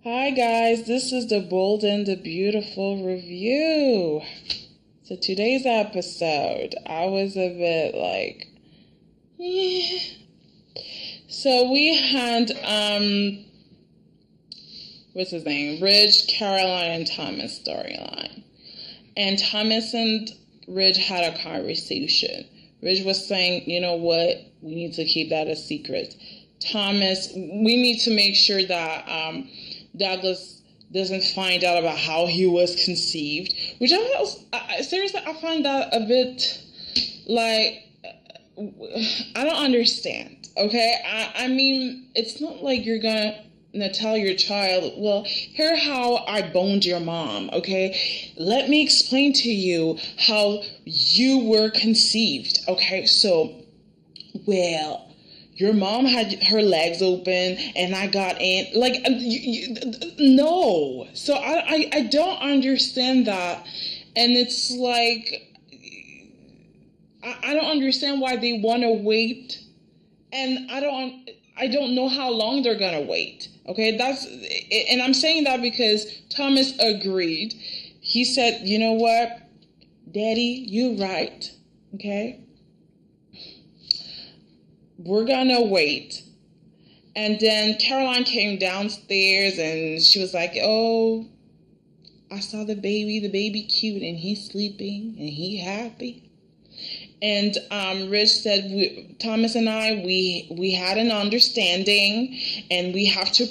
Hi guys, this is the Bold and the Beautiful review. So today's episode, I was a bit like, yeah. So we had, what's his name? Ridge, Caroline, and Thomas storyline. And Thomas and Ridge had a conversation. Ridge was saying, you know what? We need to keep that a secret. Thomas, we need to make sure that, Douglas doesn't find out about how he was conceived, which seriously, I find that a bit like, I don't understand, okay? I mean, it's not like you're gonna tell your child, well, here's how I boned your mom, okay? Let me explain to you how you were conceived, okay? So, well, your mom had her legs open and I got in. Like, no. So I don't understand that. And it's like, I don't understand why they want to wait. And I don't know how long they're going to wait. Okay, and I'm saying that because Thomas agreed. He said, you know what, Daddy, you're right. Okay. We're gonna wait. And then Caroline came downstairs and she was like, oh, I saw the baby cute and he's sleeping and he happy. And Rich said, Thomas and I, we had an understanding and we have to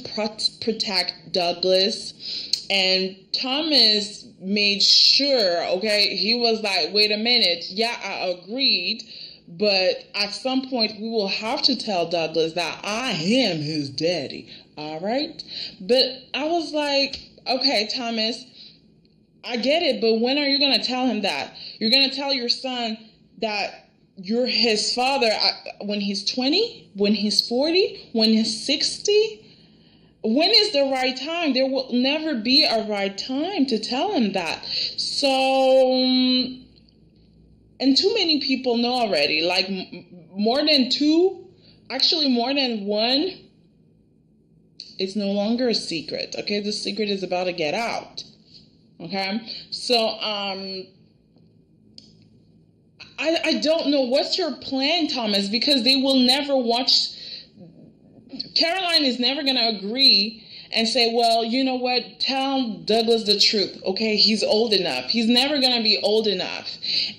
protect Douglas. And Thomas made sure, okay, he was like, wait a minute, yeah, I agreed. But at some point, we will have to tell Douglas that I am his daddy, all right? But I was like, okay, Thomas, I get it, but when are you going to tell him that? You're going to tell your son that you're his father when he's 20, when he's 40, when he's 60? When is the right time? There will never be a right time to tell him that. So... And too many people know already, like more than two, actually more than one, it's no longer a secret, okay? The secret is about to get out, okay? So, I don't know, what's your plan, Thomas? Because they will never watch, Caroline is never going to agree and say, well, you know what, tell Douglas the truth, okay? He's old enough. He's never going to be old enough.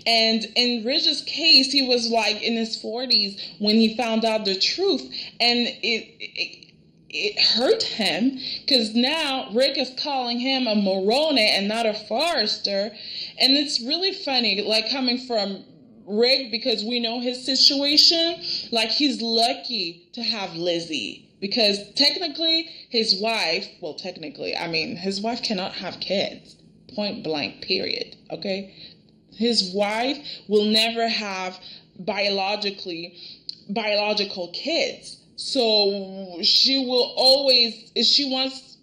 And in Ridge's case, he was like in his 40s when he found out the truth. And it hurt him because now Rick is calling him a Moroni and not a Forrester. And it's really funny, like coming from Rick, because we know his situation. Like, he's lucky to have Lizzie. Because technically, his wife, his wife cannot have kids. Point blank, period. Okay? His wife will never have biological kids. So she will always, if she wants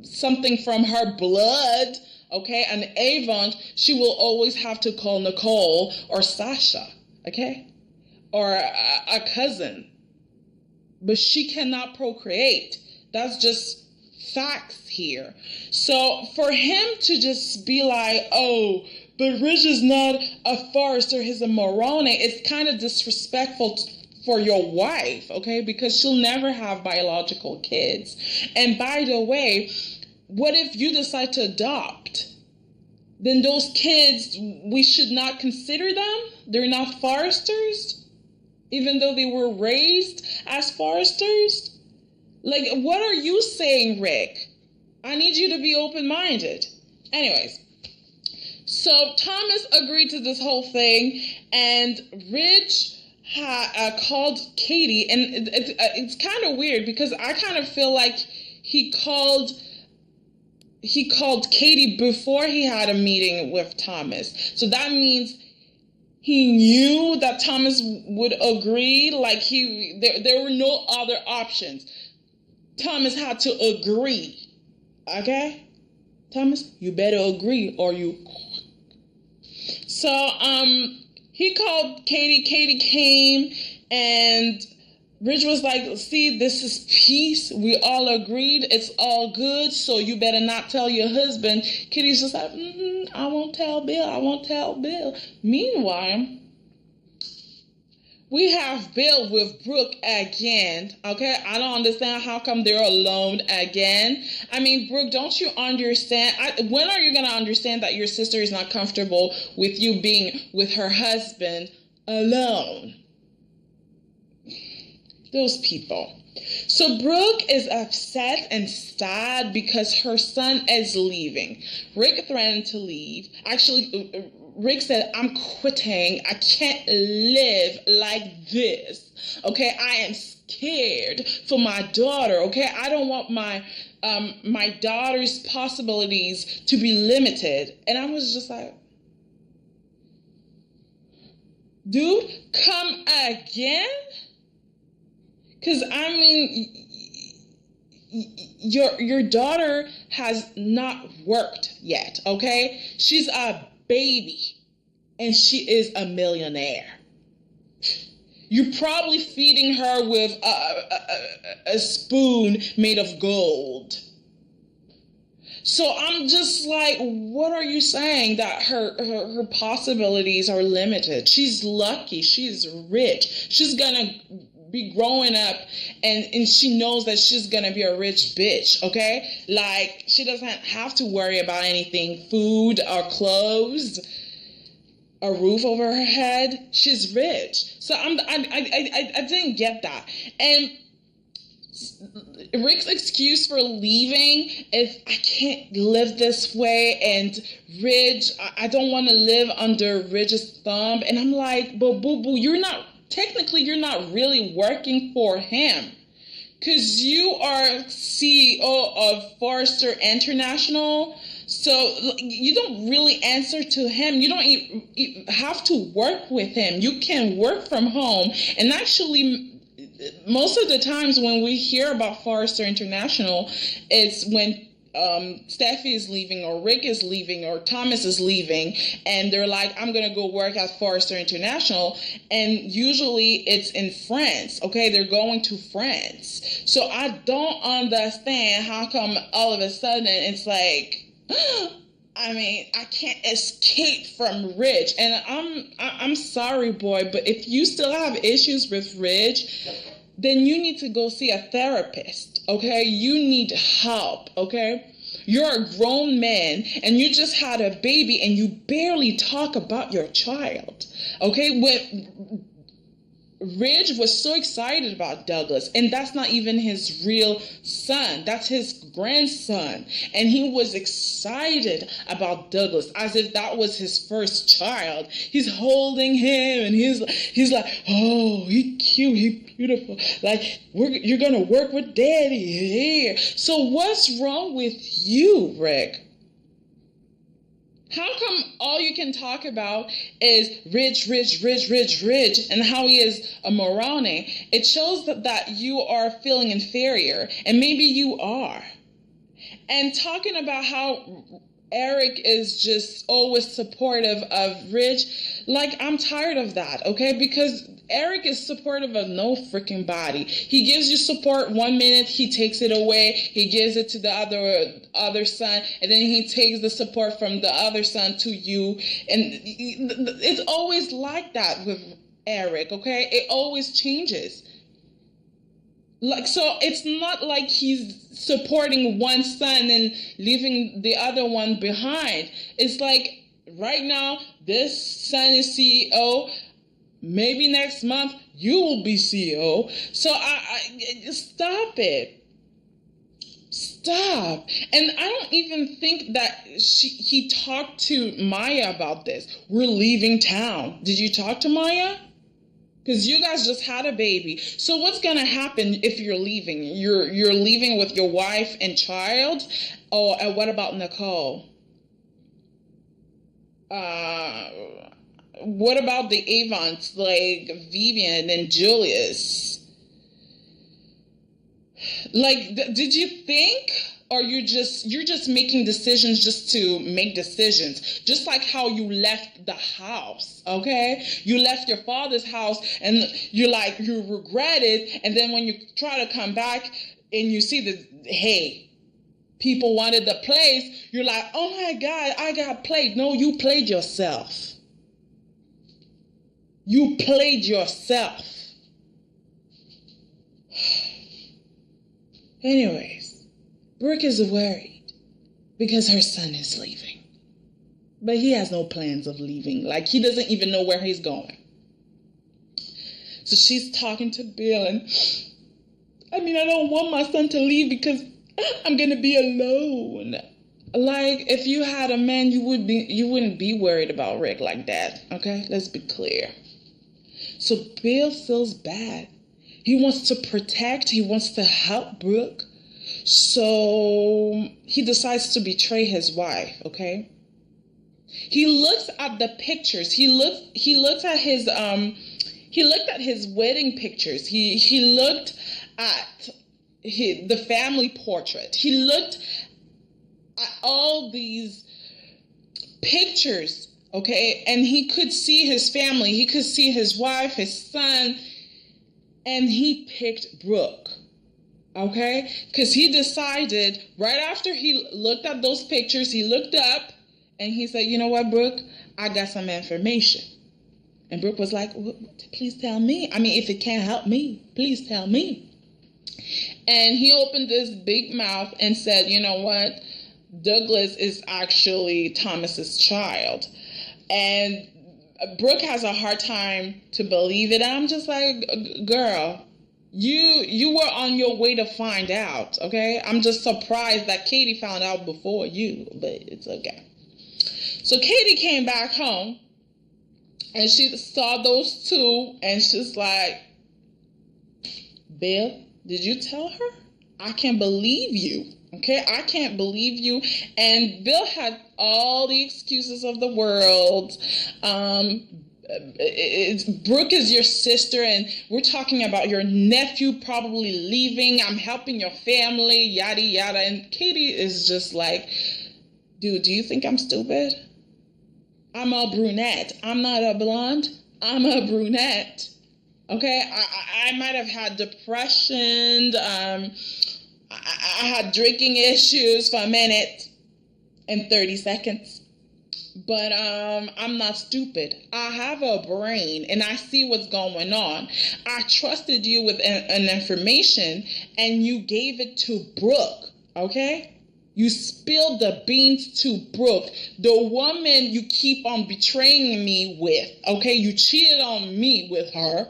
something from her blood, okay, an Avon, she will always have to call Nicole or Sasha, okay? Or a cousin. But she cannot procreate. That's just facts here. So for him to just be like, oh, but Ridge is not a Forrester, he's a Moroni, it's kind of disrespectful for your wife, okay? Because she'll never have biological kids. And by the way, what if you decide to adopt? Then those kids, we should not consider them? They're not Forresters? Even though they were raised as Forresters? Like, what are you saying, Rick? I need you to be open-minded. Anyways, so Thomas agreed to this whole thing, and Ridge called Katie, and it's kind of weird because I kind of feel like he called Katie before he had a meeting with Thomas. So that means he knew that Thomas would agree, like there were no other options. Thomas had to agree, okay? Thomas, you better agree or you... So, he called Katie. Katie came and Ridge was like, see, this is peace. We all agreed. It's all good. So you better not tell your husband. Kitty's just like, I won't tell Bill. I won't tell Bill. Meanwhile, we have Bill with Brooke again. Okay, I don't understand how come they're alone again. I mean, Brooke, don't you understand? When are you going to understand that your sister is not comfortable with you being with her husband alone? Those people. So Brooke is upset and sad because her son is leaving. Rick threatened to leave. Actually, Rick said, I'm quitting. I can't live like this. Okay, I am scared for my daughter. Okay, I don't want my daughter's possibilities to be limited. And I was just like, dude, come again? Because, I mean, your daughter has not worked yet, okay? She's a baby, and she is a millionaire. You're probably feeding her with a spoon made of gold. So I'm just like, what are you saying? That her possibilities are limited. She's lucky. She's rich. She's going to be growing up and she knows that she's gonna be a rich bitch, okay? Like, she doesn't have to worry about anything, food or clothes, a roof over her head. She's rich. So I didn't get that. And Rick's excuse for leaving is, I can't live this way, and Ridge, I don't want to live under Ridge's thumb. And I'm like, but boo-boo, you're not really working for him, because you are CEO of Forrester International. So you don't really answer to him. You don't have to work with him. You can work from home. And actually, most of the times when we hear about Forrester International, it's when Steffi is leaving, or Rick is leaving, or Thomas is leaving, and they're like, I'm going to go work at Forrester International. And usually it's in France, okay? They're going to France. So I don't understand how come all of a sudden it's like, I mean, I can't escape from Ridge. And I'm sorry, boy, but if you still have issues with Ridge, then you need to go see a therapist, okay? You need help, okay? You're a grown man, and you just had a baby, and you barely talk about your child, okay? When Ridge was so excited about Douglas, and that's not even his real son. That's his grandson. And he was excited about Douglas as if that was his first child. He's holding him, and he's like, oh, he cute, he beautiful. Like, you're going to work with daddy here. So what's wrong with you, Rick? How come all you can talk about is Ridge, and how he is a moroni? It shows that you are feeling inferior, and maybe you are. And talking about how Eric is just always supportive of Ridge, like, I'm tired of that, okay? Because Eric is supportive of no freaking body. He gives you support 1 minute, he takes it away, he gives it to the other son, and then he takes the support from the other son to you. And it's always like that with Eric, okay? It always changes. Like, so it's not like he's supporting one son and leaving the other one behind. It's like, right now, this son is CEO. Maybe next month you will be CEO. So I stop it. Stop. And I don't even think that he talked to Maya about this. We're leaving town. Did you talk to Maya? Because you guys just had a baby. So what's going to happen if you're leaving? You're leaving with your wife and child? Oh, and what about Nicole? What about the Avons, like Vivian and Julius? Like, did you think, or you're just making decisions just to make decisions? Just like how you left the house, okay? You left your father's house and you regret it, and then when you try to come back and you see that, hey, people wanted the place, you're like, oh my God, I got played. No, you played yourself. You played yourself. Anyways, Brooke is worried because her son is leaving. But he has no plans of leaving. Like, he doesn't even know where he's going. So she's talking to Bill, and I don't want my son to leave because I'm going to be alone. Like, if you had a man, you wouldn't be worried about Rick like that. Okay? Let's be clear. So Bill feels bad. He wants to protect. He wants to help Brooke. So he decides to betray his wife, okay? He looks at the pictures. He looked at his wedding pictures. He looked at the family portrait. He looked at all these pictures, okay? And he could see his family. He could see his wife, his son. And he picked Brooke, okay? Because he decided, right after he looked at those pictures, he looked up and he said, you know what, Brooke? I got some information. And Brooke was like, please tell me. If it can't help me, please tell me. And he opened this big mouth and said, you know what? Douglas is actually Thomas's child. And Brooke has a hard time to believe it. And I'm just like, girl, you were on your way to find out, okay? I'm just surprised that Katie found out before you, but it's okay. So Katie came back home, and she saw those two, and she's like, Bill, did you tell her? I can't believe you. Okay, I can't believe you. And Bill had all the excuses of the world. Brooke is your sister, and we're talking about your nephew probably leaving. I'm helping your family, yada, yada. And Katie is just like, dude, do you think I'm stupid? I'm a brunette. I'm not a blonde. I'm a brunette. Okay, I might have had depression. I had drinking issues for a minute and 30 seconds. But I'm not stupid. I have a brain and I see what's going on. I trusted you with an information and you gave it to Brooke, okay? You spilled the beans to Brooke, the woman you keep on betraying me with, okay? You cheated on me with her,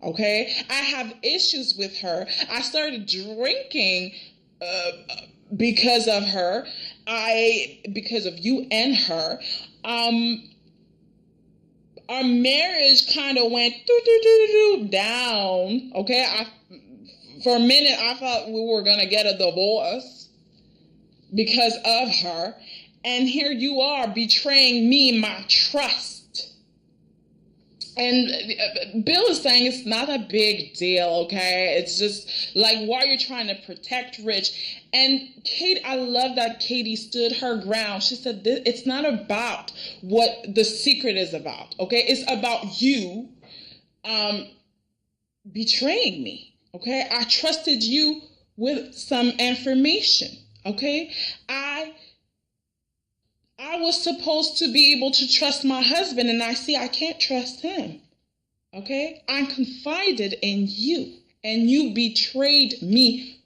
okay? I have issues with her. I started drinking because of her. Because of you and her. Our marriage kind of went down, okay? For a minute, I thought we were going to get a divorce because of her. And here you are betraying me, my trust. And Bill is saying it's not a big deal, okay? It's just like, why are you trying to protect Rich? And Kate, I love that Katie stood her ground. She said, it's not about what the secret is about, okay? It's about you betraying me, okay? I trusted you with some information, okay? I was supposed to be able to trust my husband, and I can't trust him, okay? I confided in you, and you betrayed me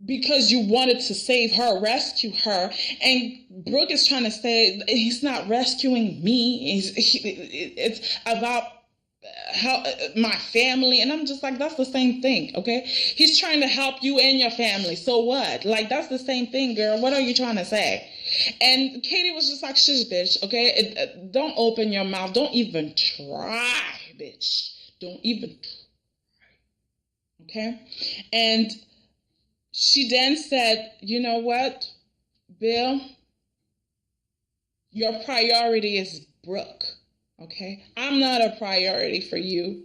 because you wanted to save her, rescue her. And Brooke is trying to say he's not rescuing me. It's about my family. And I'm just like, that's the same thing, okay? He's trying to help you and your family. So what? Like, that's the same thing, girl. What are you trying to say? And Katie was just like, shush, bitch, okay? Don't open your mouth. Don't even try, bitch. Don't even try, okay? And she then said, you know what, Bill? Your priority is Brooke, okay? I'm not a priority for you.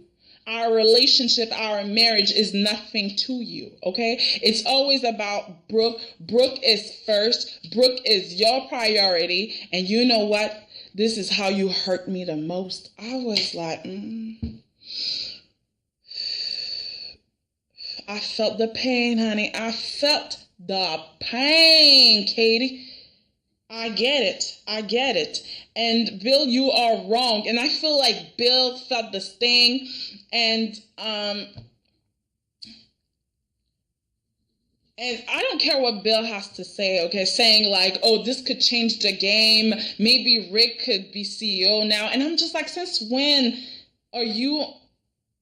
our relationship, our marriage is nothing to you, okay? It's always about Brooke. Brooke is first. Brooke is your priority. And you know what? This is how you hurt me the most. I was like, I felt the pain, honey. I felt the pain, Katie. I get it. And Bill, you are wrong. And I feel like Bill felt the sting. And I don't care what Bill has to say, okay? Saying like, oh, this could change the game. Maybe Rick could be CEO now. And I'm just like, since when are you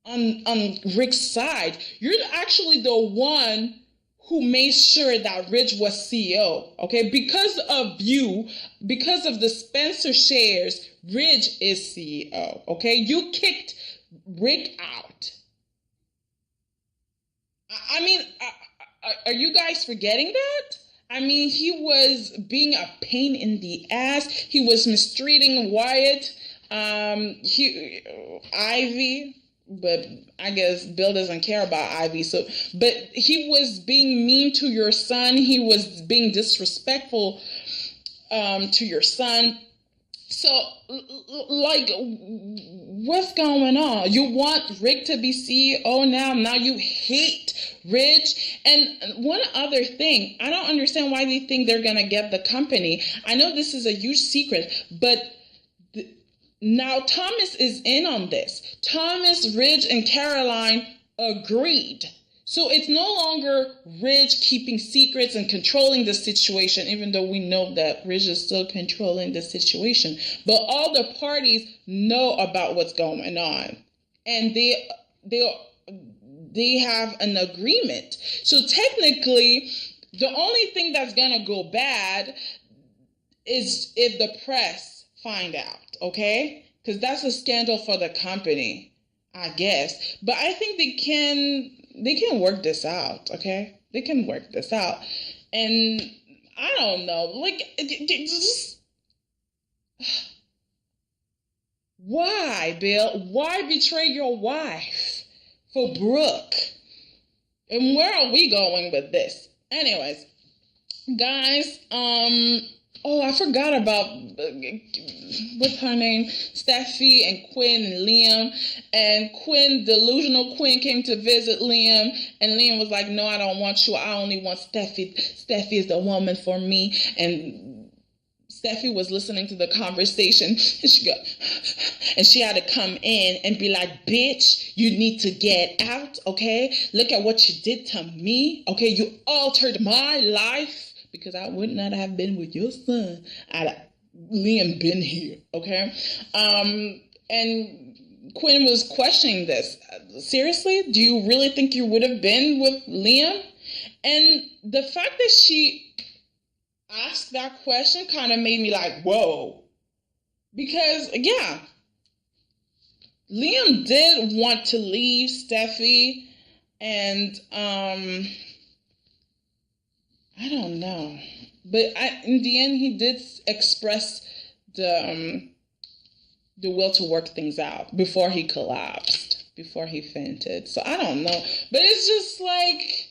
on Rick's side? You're actually the one who made sure that Ridge was CEO, okay? Because of you, because of the Spencer shares, Ridge is CEO, okay? You kicked Rick out. I mean, are you guys forgetting that? I mean, he was being a pain in the ass. He was mistreating Wyatt, Ivy, but I guess Bill doesn't care about Ivy. But he was being mean to your son. He was being disrespectful to your son. So, like, what's going on? You want Rick to be CEO now? Now you hate Ridge? And one other thing, I don't understand why they think they're going to get the company. I know this is a huge secret, but now Thomas is in on this. Thomas, Ridge, and Caroline agreed. So it's no longer Ridge keeping secrets and controlling the situation, even though we know that Ridge is still controlling the situation. But all the parties know about what's going on. And they have an agreement. So technically, the only thing that's going to go bad is if the press find out, okay? Because that's a scandal for the company, I guess. But I think they can work this out, okay? They can work this out. And I don't know, like, just, why, Bill? Why betray your wife for Brooke? And where are we going with this? Anyways, guys, oh, I forgot about, what's her name? Steffi and Quinn and Liam. And Quinn, delusional Quinn, came to visit Liam. And Liam was like, no, I don't want you. I only want Steffi. Steffi is the woman for me. And Steffi was listening to the conversation. And she had to come in and be like, bitch, you need to get out, okay? Look at what you did to me, okay? You altered my life. Because I would not have been with your son had Liam been here, okay? And Quinn was questioning this. Seriously? Do you really think you would have been with Liam? And the fact that she asked that question kind of made me like, whoa. Because, yeah, Liam did want to leave Steffi, and I don't know, but in the end, he did express the will to work things out before he collapsed, before he fainted. So I don't know, but it's just like,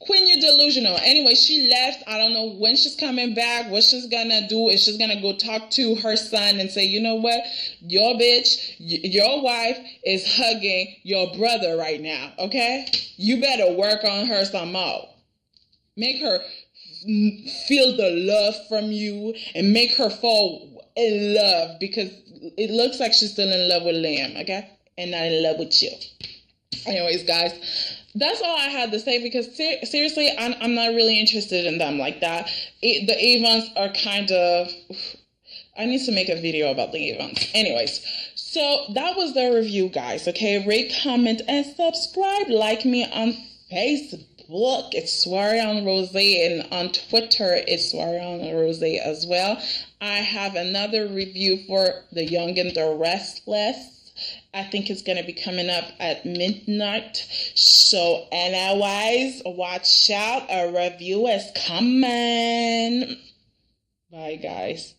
Quinn, you're delusional. Anyway, she left. I don't know when she's coming back. What she's gonna do is she's gonna go talk to her son and say, you know what, your bitch, your wife is hugging your brother right now. Okay, you better work on her some more. Make her feel the love from you and make her fall in love, because it looks like she's still in love with Liam, okay? And not in love with you. Anyways, guys, that's all I had to say, because seriously, I'm not really interested in them like that. The Avons are kind of... I need to make a video about the Avons. Anyways, so that was the review, guys, okay? Rate, comment, and subscribe. Like me on Facebook. It's Soiree Rose, and on Twitter it's Soiree Rose as well. I have another review for The Young and the Restless. I think it's going to be coming up at midnight. So anyways, watch out. A review is coming. Bye, guys.